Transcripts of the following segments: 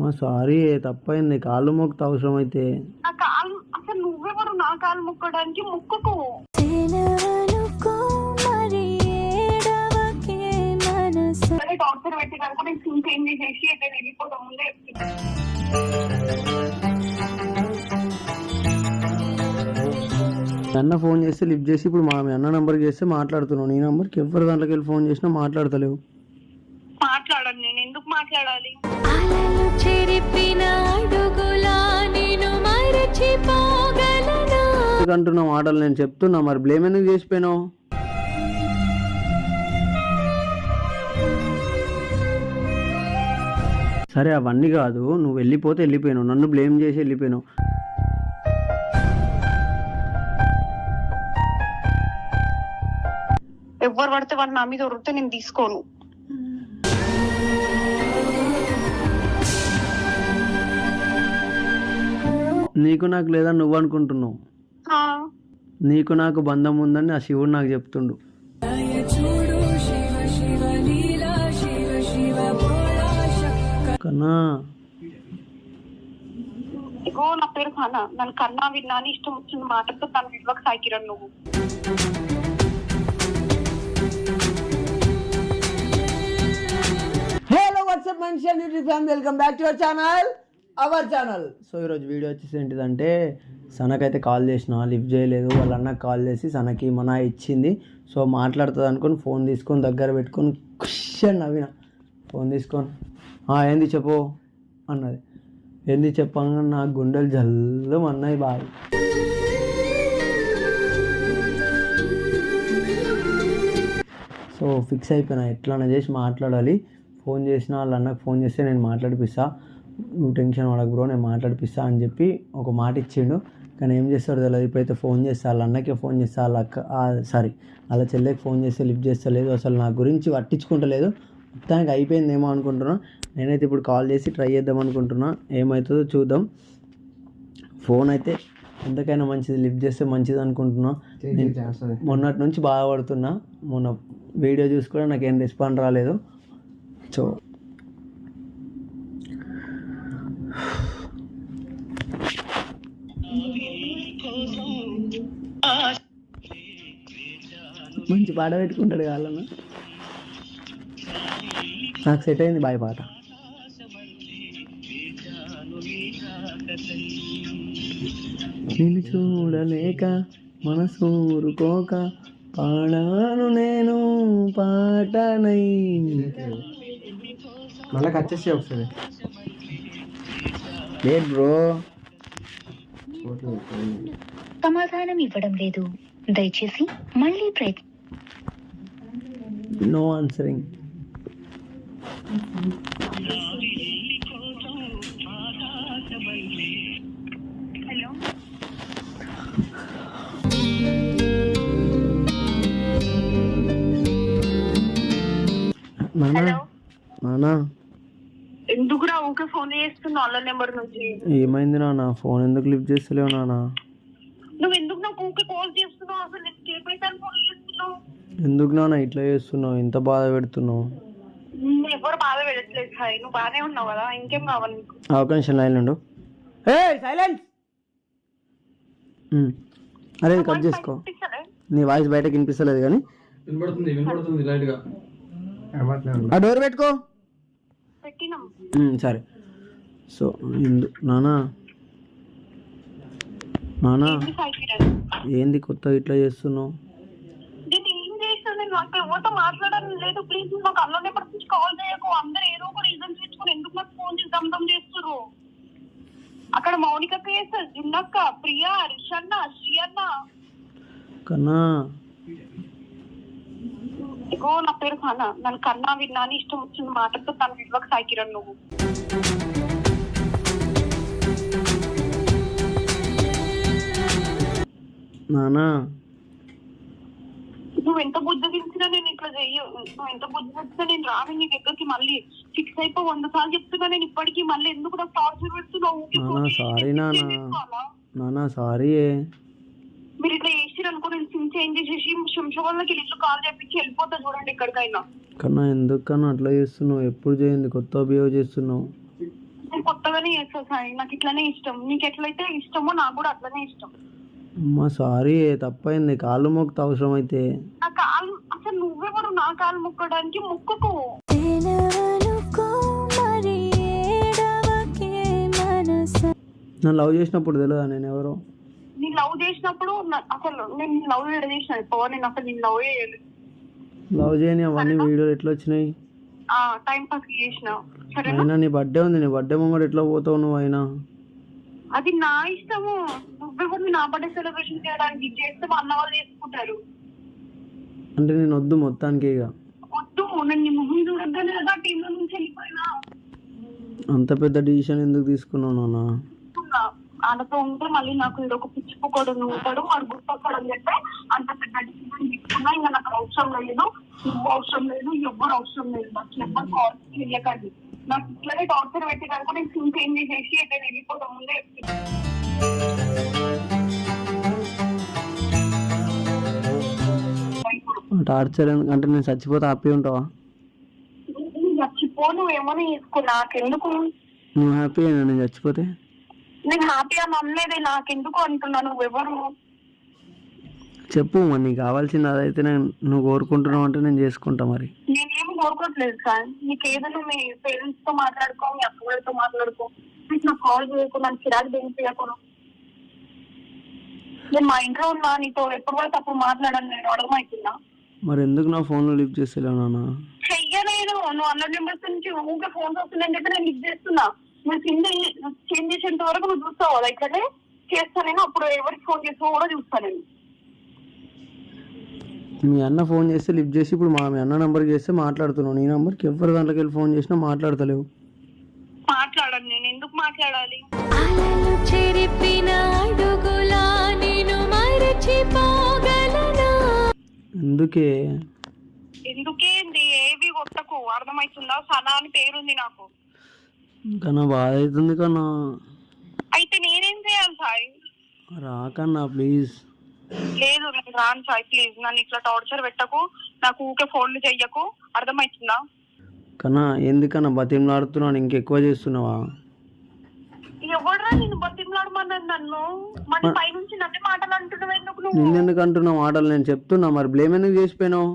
మా సారీ, తప్పైంది. కాళ్ళు మొక్కుత అవసరం అయితే. నా కాలు అసలు నువ్వెవరు నా కాలు మొక్కడానికి? మొక్కుకో. టార్చర్ పెట్టి కనుక నేను సిమ్ చేంజ్ చేసి అయితే వెళ్ళిపోతాం ముందే. అన్న ఫోన్ చేస్తే లిఫ్ట్ చేసి ఇప్పుడు మా అన్న నెంబర్కి చేస్తే మాట్లాడుతున్నావు. నీ నెంబర్కి ఎవరి దాంట్లోకి వెళ్ళి ఫోన్ చేసినా మాట్లాడతలేవు. మాట్లాడాను, నేను ఎందుకు మాట్లాడాలి? అంటున్నా మాటలు నేను చెప్తున్నా, మరి బ్లేమ్ ఎందుకు చేసిపోయినావు? సరే అవన్నీ కాదు, నువ్వు వెళ్ళిపోతే వెళ్ళిపోయినావు, నన్ను బ్లేమ్ చేసి వెళ్ళిపోయినావు. ఎవరు పడితే వాళ్ళు నా మీద ఉరితే నేను తీసుకోను. నీకు నాకు లేదా నువ్వు అనుకుంటున్నావు? నీకు నాకు బంధం ఉందని ఆ శివుడు నాకు చెప్తుండు. కన్నా ఇగో నా పేరు ఖన్నా, నన్ను కన్నా విన్నా అని ఇష్టం వచ్చిన మాటతో తన విలువకు సాగిరను నువ్వు. హలో వాట్సాప్ మనిషి YouTube family, welcome back to our channel. So ఈరోజు వీడియో వచ్చేసి ఏంటిదంటే, సనకైతే కాల్ చేసిన, లిఫ్ట్ చేయలేదు. వాళ్ళ అన్నకు కాల్ చేసి సనకి మన ఇచ్చింది. సో మాట్లాడుతుంది అనుకొని ఫోన్ తీసుకొని దగ్గర పెట్టుకొని క్వశ్చన్ నవ్విన. ఫోన్ తీసుకొని ఏంది చెప్పు అన్నది. ఏంది చెప్పంగా నా గుండెలు జల్లు అన్నాయి బాగా. సో ఫిక్స్ అయిపోయినా, ఎట్లన్నా చేసి మాట్లాడాలి. ఫోన్ చేసిన వాళ్ళ అన్నకు ఫోన్ చేస్తే నేను మాట్లాడిపిస్తా, నువ్వు టెన్షన్ పడకు బ్రో, నేను మాట్లాడిపిస్తా అని చెప్పి ఒక మాట ఇచ్చిండు. కానీ ఏం చేస్తాడు తెలియదు. ఇప్పుడైతే ఫోన్ చేస్తా, వాళ్ళ అన్నకే ఫోన్ చేస్తా, వాళ్ళ అక్క వాళ్ళ చెల్లెకి ఫోన్ చేస్తే లిఫ్ట్ చేస్తలేదు, అసలు నా గురించి పట్టించుకుంటలేదు. మొత్తానికి అయిపోయిందేమో అనుకుంటున్నా. నేనైతే ఇప్పుడు కాల్ చేసి ట్రై చేద్దాం అనుకుంటున్నా, ఏమవుతుందో చూద్దాం. ఫోన్ అయితే ఎంతకైనా మంచిది, లిఫ్ట్ చేస్తే మంచిది అనుకుంటున్నా. మొన్నటి నుంచి బాధపడుతున్నా, మొన్న వీడియో చూసి కూడా నాకేం రెస్పాండ్ రాలేదు. సో మంచి పాట పెట్టుకుంటాడు కావాలన్నా, నాకు సెట్ అయింది బాయ్ పాట. నిన్ను చూడలేక మనసు ఊరుకోక పాడాను నేను పాటనై. మళ్ళీ వచ్చేసి వస్తుంది లేదు బ్రో. సమాధానం ఇవ్వడం లేదు, దయచేసి మళ్ళీ ప్రయత్నం. No answering. హలో నానా, ఎందుకురా ఊకే ఫోన్ చేస్తున్నా వాళ్ళ నెంబర్ నుంచి? ఏమైంది నాన్న, ఫోన్ ఎందుకు లిఫ్ట్ చేస్తలేవు నాన్న? నువ్వు ఎందుకు నాకు ఊకే కాల్ చేస్తున్నావు? అసలు నేను చేపైతాను ఫోన్ చేస్తున్నావు ఎందుకు నాన్న ఇట్లా చేస్తున్నావు, ఇంత బాధ పెడుతున్నావు? ఎవరు బాధ పెట్టలేదు సాయి, నువ్వు బాగానే ఉన్నావు కదా, ఇంకేం కావాలి నీకు? అవకాశం లైన్ ఉండు. సైలెన్స్. అరే కట్ చేసుకో, నీ వాయిస్ బయటకు వినిపిస్తలేదు కానీ వినబడుతుంది లైట్ గా. ఆ డోర్ పెట్టుకో. పెట్టినాం సరే. సో నానా ఏంది కొత్త ఇట్లా చేస్తున్నావు? నేను ఏం చేస్తాను? నేను నాకు ఎవరితో మాట్లాడడం లేదు. ప్లీజ్ నాకు అన్న నెంబర్ నుంచి కాల్ చేయకు. అందరు ఏదో ఒక రీజన్ తెచ్చుకొని ఎందుకు నాకు ఫోన్ చేసి దమ్దం చేస్తున్నారు. అక్కడ మౌనికక్క చేస్తారు, జిన్నక్క, ప్రియా, రిషన్న, శ్రీ అన్న. కన్నా ఇగో నా పేరు ఖన్నా, నన్ను కన్నా విన్నా అని ఇష్టం వచ్చిన మాటతో తన విలువకు సాగిరను నువ్వు. నానా నువ్వు ఎంత బుద్ధి దించినా నేను ఇట్లా చెయ్యు. నువ్వు ఎంత బుద్ధి దించినా నేను రాను నీ దగ్గరికి. మళ్ళీ ఫిక్స్ అయిపో 100 సార్లు చెప్తున్నా నేను ఇప్పటికీ. మళ్ళీ ఎందుకు నాకు టార్చర్ పెడుతున్నావు? సారీ నానా, సారీ. మీరు ఇట్లా చేసిరు అనుకో, నేను సిమ్ చేంజ్ చేసి శంషాబాద్కి ఇల్లు కాల్ చేపించి వెళ్ళిపోతా చూడండి ఎక్కడికైనా. కన్నా ఎందుకన్నా అట్లా చేస్తున్నావు? ఎప్పుడు చేయండి కొత్త బిహేవ్ చేస్తున్నావు? నేను కొత్తగానే చేస్తా సాయి, నాకు ఇట్లానే ఇష్టం. నీకు ఎట్లయితే ఇష్టమో నాకు కూడా అట్లనే ఇష్టం. అమ్మా సారీ, తప్పైంది. కాళ్ళు మొక్కుతా అవసరం అయితే. నా కాలు అసలు నువ్వెవరు నా కాలు మొక్కడానికి? మొక్కుకు. నన్ను లవ్ చేసినప్పుడు తెలియదా నేను ఎవరో? నేను లవ్ చేసినప్పుడు అసలు నేను లవ్ చేసిన పవర్, నేను అసలు నేను లవ్ చేయలేదు. లవ్ చేయని అవన్నీ వీడియోలు ఎట్లా వచ్చినాయి? టైం పాస్ చేసిన. సరేనా? అయినా నీ బర్త్డే ఉంది, నీ బర్త్డే ముంగడు ఎట్లా పోతావు నువ్వు? అయినా అది నా ఇష్టము. నువ్వెవరు నా బర్త్డే సెలబ్రేషన్ చేయడానికి? చేస్తే మా అన్న వాళ్ళు చేసుకుంటారు. అంటే నేను వద్దు మొత్తానికి. ఇక వద్దు, నేను నీ ముగ్గురు చూడద్దానే కదా టీంలో నుంచి వెళ్ళిపోయినా. అంత పెద్ద డిసిషన్ ఎందుకు తీసుకున్నావు నాన్న? వాళ్ళతో ఉంటే మళ్ళీ నాకు ఇదొక పిచ్చిపోకూడదు ఉంటాడు, వాడు గుర్తొస్తాడు అని చెప్పి అంత పెద్ద డిసిషన్ తీసుకున్నా. ఇంకా నాకు అవసరం లేదు, నువ్వు అవసరం లేదు, ఎవ్వరు అవసరం లేదు. నాకు ఎవ్వరు టార్చర్ చేయకండి. నాకు ఇట్లనే టార్చర్ పెట్టి కనుక నేను సిమ్ చేంజ్ చేసేసి అయితే వెళ్ళిపోతా ముందే. టార్చర్ అంటే నేను చచ్చిపోతే హ్యాపీ ఉంటావా? చచ్చిపో, నువ్వేమని తీసుకో, నాకెందుకు? నువ్వు హ్యాపీ అయినా నేను చచ్చిపోతే? నేను హ్యాపీ అని అనలేదే, నాకెందుకు అంటున్నా. నువ్వెవరు చెప్పు మరి, నీకు కావాల్సింది అదైతే నువ్వు కోరుకుంటున్నావు అంటే నేను చేసుకుంటా. మరి నేనేం కోరుకోవట్లేదు సార్. నీకు ఏదైనా మీ పేరెంట్స్ తో మాట్లాడుకో, మీ అక్కలతో మాట్లాడుకో, నాకు కాల్ చేయకు, నాకు చిరాకు దింపేయకూడదు. నేను మా ఇంట్లో ఉన్నా, నీతో ఎప్పుడు పడితే అప్పుడు మాట్లాడాను. నేను అర్థమవుతుందా? మరి ఎందుకు నా ఫోన్ లో లిఫ్ట్ చేస్తలేవు నాన్న? చెయ్యలేను. నువ్వు అన్న నెంబర్స్ నుంచి ఊరికే ఫోన్ వస్తుందని చెప్పి నేను లిఫ్ట్ చేస్తున్నా. నువ్వు చేంజ్ చేసేంత వరకు నువ్వు చూస్తావు కదా, ఇట్లనే చేస్తా నేను. అప్పుడు ఎవరికి ఫోన్ చేస్తావో కూడా చూస్తాను నేను. మీ అన్న ఫోన్ చేస్తే లిఫ్ట్ చేసి, ఇప్పుడు మీ అన్న నెంబర్కి చేస్తే మాట్లాడుతున్నావు. నీ నెంబర్కి ఎవరి దాంట్లోకి వెళ్ళి ఫోన్ చేసినా మాట్లాడతలేవు. మాట్లాడను నేను, ఎందుకు మాట్లాడాలి? ఎందుకే? ఎందుకేంది? ఏవి కొట్టకు, అర్థమవుతుందా? సనా అని పేరుంది నాకు. కన్నా బాధ అవుతుంది కన్నా. అయితే నేనేం చేయాలి సాయి? రాకన్నా ప్లీజ్. లేదు నేను రాను సాయి, ప్లీజ్. నన్ను ఇట్లా టార్చర్ పెట్టకు, నాకు ఊకే ఫోన్లు చెయ్యకు, అర్థమవుతుందా? కన్నా ఎందుకన్నా బతిమలాడుతున్నాను, ఇంకెక్కువ చేస్తున్నావా? ఎవడరా నేను బతిమలాడమన్నది? నన్ను మన పై నుంచి నన్ను మాటలు అంటున్నావు ఎందుకు నువ్వు? నిన్నెందుకు అంటున్నావు మాటలు? నేను చెప్తున్నా, మరి బ్లేమ్ ఎందుకు చేసిపోయినావు?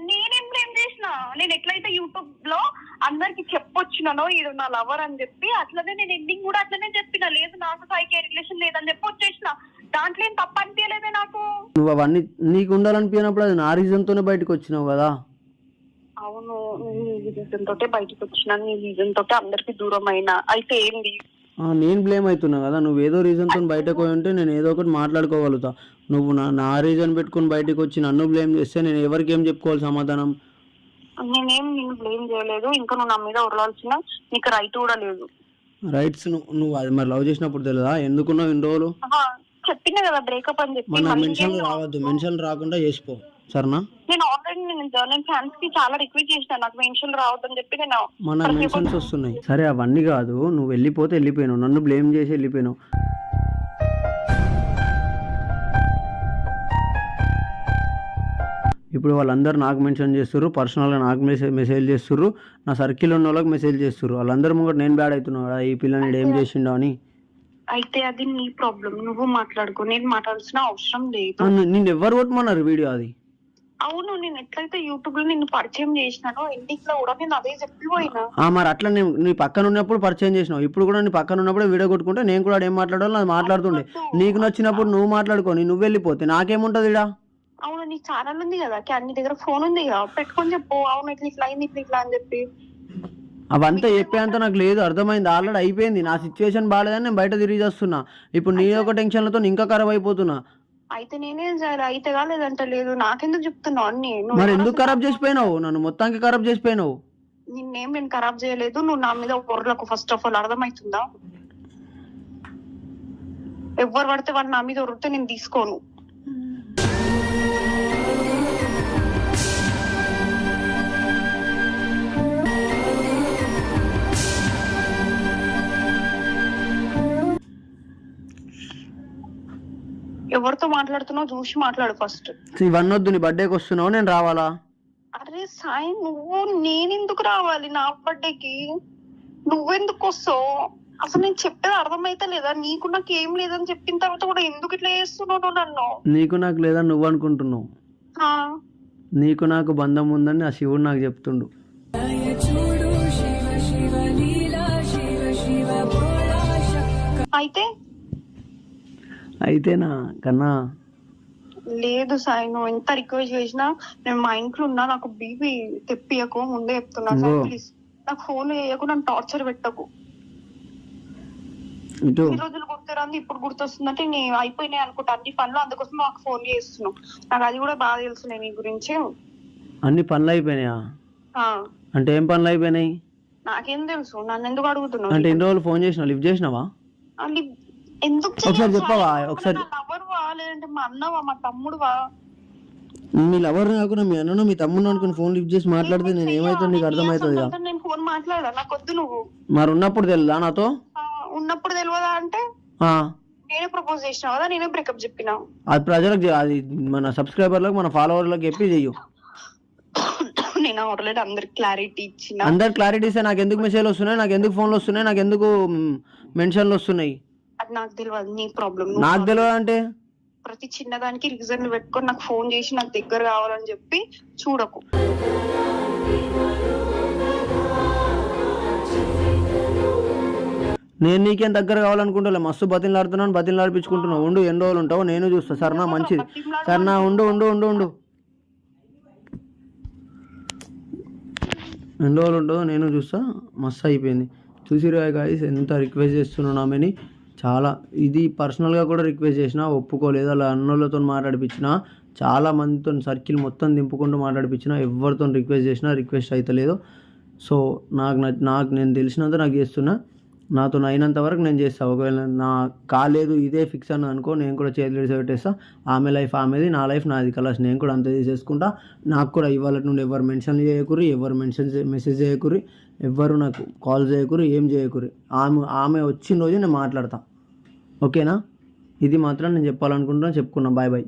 నేనేం బ్లేమ్ చేసిన? నేను ఎట్లయితే యూట్యూబ్ లో అందరికి చెప్పొచ్చినానో ఇది నా లవర్ అని చెప్పి, అట్లనే నేను ఎండింగ్ కూడా అట్లనే చెప్పిన. లేదు నాకు సాయికి రిలేషన్ లేదని చెప్పి వచ్చేసిన. దాంట్లో ఏం తప్ప అనిపించలేదే నాకు. నువ్వు అవన్నీ నీకు ఉండాలనిపించినప్పుడు అది నా రీజన్ తోనే బయటకు వచ్చినావు కదా. అవును, నీ రీజన్ తోటే బయటకు వచ్చినా, నీ రీజన్ తోటే అందరికి దూరం అయినా. అయితే ఏంది? నేను బ్లేమ్ అవుతున్నా కదా. నువ్వు ఏదో రీజన్ తో బయటకు పోయి ఉంటే నేను ఏదో ఒకటి మాట్లాడుకోగలుగుతా. నువ్వు నా రీజన్ పెట్టుకుని బయటకు వచ్చి నన్ను బ్లేమ్ చేస్తే నేను ఎవరికి ఏం చెప్పుకోవాలి సమాధానం? నేనేం నిన్ను బ్లేమ్ చేయలేదు. ఇంకా నువ్వు నా మీద ఉరలాల్సిన నీకు రైట్ కూడా లేదు. రైట్స్ నువ్వు అది మరి లవ్ చేసినప్పుడు తెలియదా? ఎందుకున్నావు ఇన్ని రోజులు? చెప్పిన కదా బ్రేకప్ అని చెప్పి. మన మెన్షన్ రావద్దు, మెన్షన్ రాకుండా చేసిపో సరేనా? నేను ఆల్రెడీ నేను ఫ్యాన్స్ కి చాలా రిక్వెస్ట్ చేసిన, నాకు మెన్షన్ రావద్దని చెప్పి. నేను మన మెన్షన్స్ వస్తున్నాయి. సరే అవన్నీ కాదు, నువ్వు వెళ్ళిపోతే వెళ్ళిపోయినావు, నన్ను బ్లేమ్ చేసి వెళ్ళిపోయినావు. ఇప్పుడు వాళ్ళందరూ నాకు మెన్షన్ చేస్తుర్రు, పర్సనల్గా నాకు మెసేజ్ చేస్తుర్రు, నా సర్కిల్ ఉన్న వాళ్ళకి మెసేజ్ చేస్తుర్రు. వాళ్ళందరూ ముంగట నేను బ్యాడ్ అవుతున్నావు కదా, ఈ పిల్లని ఏం చేసిండో అని. అయితే అది నీ ప్రాబ్లం, నువ్వు మాట్లాడుకో. నేను మాట్లాడాల్సిన అవసరం లేదు. నేను ఎవరు కొట్టమన్నారు వీడియో అది? అవును, నేను ఎట్లయితే యూట్యూబ్ లో నిన్ను పరిచయం చేసినానో ఎండింగ్ లో కూడా నేను అదే చెప్పిపోయినా. మరి అట్లా నేను నీ పక్కన ఉన్నప్పుడు పరిచయం చేసినావు, ఇప్పుడు కూడా నీ పక్కన ఉన్నప్పుడు వీడియో కొట్టుకుంటే నేను కూడా ఏం మాట్లాడాలో అది మాట్లాడుతుండే. నీకు నచ్చినప్పుడు నువ్వు మాట్లాడుకోని, నువ్వు వెళ్ళిపోతే నాకేముంటది ఇడా? అవును, నీ ఛానల్ ఉంది కదా, అన్ని దగ్గర ఫోన్ ఉంది కదా, పెట్టుకొని చెప్పు. అవును ఇట్లా ఇట్లా అయింది, ఇట్లా ఇట్లా అని చెప్పి. అవంతా చెప్పేంత నాకు లేదు, అర్థమైంది. ఆల్రెడీ అయిపోయింది. నా సిచ్యువేషన్ బాగాలేదని నేను బయట తిరిగి చేస్తున్నా. ఇప్పుడు నీ యొక్క టెన్షన్లతో ఇంకా ఖరాబ్ అయిపోతున్నా. అయితే నేనేం చేయాలి? అయితే లేదంటే లేదు, నాకెందుకు చెప్తున్నావు అన్ని? మరి ఎందుకు ఖరాబ్ చేసిపోయినావు? నన్ను మొత్తానికి ఖరాబ్ చేసిపోయినావు. నిన్నేం నేను ఖరాబ్ చేయలేదు. నువ్వు నా మీద పొరలకు ఫస్ట్ ఆఫ్ ఆల్, అర్థమవుతుందా? ఎవరు పడితే వాళ్ళు నా మీద ఉరితే నేను తీసుకోను. ఎవరితో మాట్లాడుతున్నావు చూసి మాట్లాడు ఫస్ట్. ఇవన్నీ వద్దు, నీ బర్త్డేకి వస్తున్నావు, నేను రావాలా? అరే సాయి, నువ్వు నేనెందుకు రావాలి నా బర్త్డేకి? నువ్వెందుకు వస్తావు? అసలు నేను చెప్పేది అర్థమైతే లేదా నీకు? నాకు ఏం లేదని చెప్పిన తర్వాత కూడా ఎందుకు ఇట్లా చేస్తున్నావు నన్ను? నీకు నాకు లేదని నువ్వు అనుకుంటున్నావు. నీకు నాకు బంధం ఉందని ఆ శివుడు నాకు చెప్తుండు. అయితేనా కన్నా? లేదు సాయి, నువ్వు ఎంత రిక్వెస్ట్ చేసినా నేను మా ఇంట్లో ఉన్నా, నాకు బీపీ తెప్పియకు, ముందే చెప్తున్నా సాయి. ప్లీజ్ నాకు ఫోన్ చేయకు, నన్ను టార్చర్ పెట్టకు. ఈ రోజులు గుర్తురాంది, ఇప్పుడు గుర్తొస్తుందంటే నేను అయిపోయినాయి అనుకుంటా అన్ని పనులు, అందుకోసం నాకు ఫోన్ చేస్తున్నావు. నాకు అది కూడా బాగా తెలుసు నీ గురించి. అన్ని పనులు అయిపోయినాయా? అంటే ఏం పనులు అయిపోయినాయి? నాకేం తెలుసు, నన్ను ఎందుకు అడుగుతున్నావు? అంటే ఎన్ని రోజులు ఫోన్ చేసినా, లిఫ్ట్ చేసినావా? ఎందుకు ఒకసారి చెప్పవా? ఒకసారి లవర్వా లేదంటే మా అన్నవా మా తమ్ముడువా? మీ లవర్ కాకుండా మీ అన్న మీ తమ్ముడు అనుకుని ఫోన్ లిఫ్ట్ చేసి మాట్లాడితే నేను ఏమైతుంది నీకు అర్థమవుతుంది? నేను ఫోన్ మాట్లాడా, నాకు వద్దు. నువ్వు మరి ఉన్నప్పుడు తెలుదా నాతో? ఉన్నప్పుడు తెలియదా అంటే నేనే ప్రపోజ్ చేసినా కదా, నేనే బ్రేకప్ చెప్పినా. అది ప్రజలకు, అది మన సబ్స్క్రైబర్లకు మన ఫాలోవర్లకు చెప్పి చెయ్యు. నేను ఆల్రెడీ అందరికి క్లారిటీ ఇచ్చిన. అందరు క్లారిటీ ఇస్తే నాకు ఎందుకు మెసేజ్లు వస్తున్నాయి, నాకు ఎందుకు ఫోన్లు వస్తున్నాయి, నాకు ఎందుకు మెన్షన్లు వస్తున్నాయి? అది నాకు తెలియదు, నీ ప్రాబ్లం. నాకు తెలియదు అంటే ప్రతి చిన్నదానికి రీజన్లు పెట్టుకొని నాకు ఫోన్ చేసి నాకు దగ్గర కావాలని చెప్పి చూడకు. నేను నీకేం దగ్గర కావాలనుకుంటా, మస్తు బతిలాడుతున్నాను, బతిలాడిపించుకుంటున్నావు. ఉండు, ఎన్ని రోజులు ఉంటావు నేను చూస్తా. సరేనా? మంచిది. సరేనా? ఉండు ఉండు ఉండు ఉండు ఎన్ని రోజులు ఉంటుందో నేను చూస్తా. మస్తు అయిపోయింది. చూసిరా గాయ్స్, ఎంత రిక్వెస్ట్ చేస్తున్నాను ఆమెని. చాలా ఇది పర్సనల్గా కూడా రిక్వెస్ట్ చేసిన, ఒప్పుకోలేదు. అలా అన్నోళ్ళతో మాట్లాడిపించిన, చాలా మందితో సర్కిల్ మొత్తం దింపుకుంటూ మాట్లాడిపించిన, ఎవరితో రిక్వెస్ట్ చేసినా రిక్వెస్ట్ అవుతలేదు. సో నాకు నేను తెలిసినంత నాకు చేస్తున్నా, నాతో అయినంత వరకు నేను చేస్తాను. ఒకవేళ నా కాలేదు, ఇదే ఫిక్స్ అన్నది అనుకో, నేను కూడా చేతులు విడిచిపెట్టేస్తా. ఆమె లైఫ్ ఆమెది, నా లైఫ్ నాది. కలాస్ నేను కూడా అంతే తీసేసుకుంటా. నాకు కూడా ఇవాళ నుండి ఎవరు మెన్షన్ చేయకుర్రి, ఎవరు మెసేజ్ చేయకుర్రి, ఎవరు నాకు కాల్ చేయకుర్రి, ఏం చేయకుర్రి. ఆమె వచ్చిన రోజు నేను మాట్లాడతా. ఓకేనా? ఇది మాత్రం నేను చెప్పాలనుకుంటున్నా. చెప్పుకున్నా. Bye bye.